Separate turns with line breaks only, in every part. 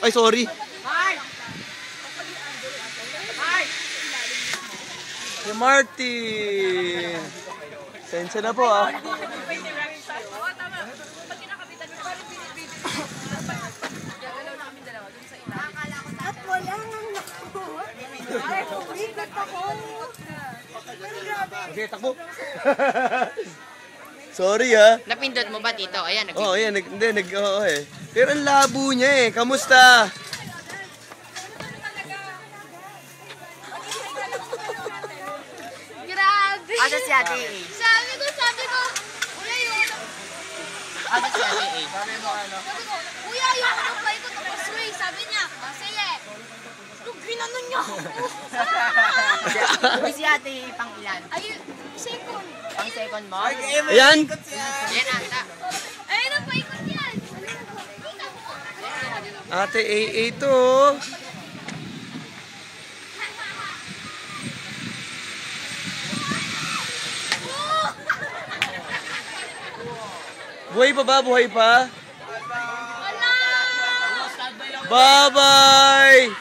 Ay, sorry. Si Martin. Sensya na po ah.
At wala nang nakuha. Ay, ikot ako.
Okay, takbo. Sorry ah.
Napindot mo ba dito? Ayan,
Oo, ayan. Oo eh. Pero ang labo niya eh. Kamusta?
Grabe.
Asa si Ate A?
Sabi ko. Kuya, yun.
Asa si Ate A?
Sabi ko, kuya, yung ano pa ito tapos way. Sabi niya, sige. Yung ginanon niya ako.
Si Ate A pang ilan?
Ayun, second.
Pang second mo?
Ayan.
Yan ata.
Ayun ang paikot yan.
Ate AA to. Buhay pa ba? Buhay pa?
Wala!
Bye-bye!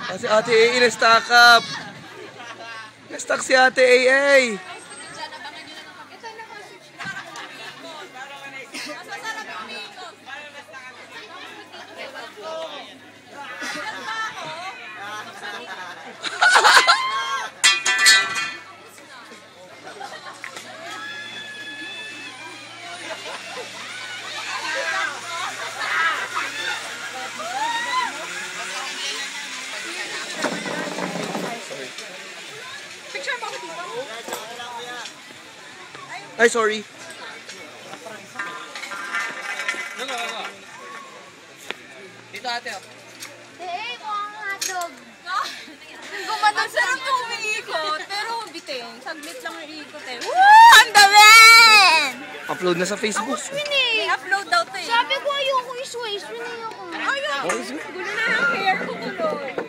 Kasi Ate AA na-stack up. Na-stack si Ate AA.
Picture mo ako dito.
Ay, sorry.
Dito ate.
Eh, mukhang hotdog. Gumatang sarap kung umiikot, pero bitin. Saglit lang yung ikot eh. Woo! Ang dami!
Upload na sa Facebook.
May upload daw to eh. Sabi ko ayoko i-sway. Swing ako. Ayoko. Gulo na ang hair ko tuloy.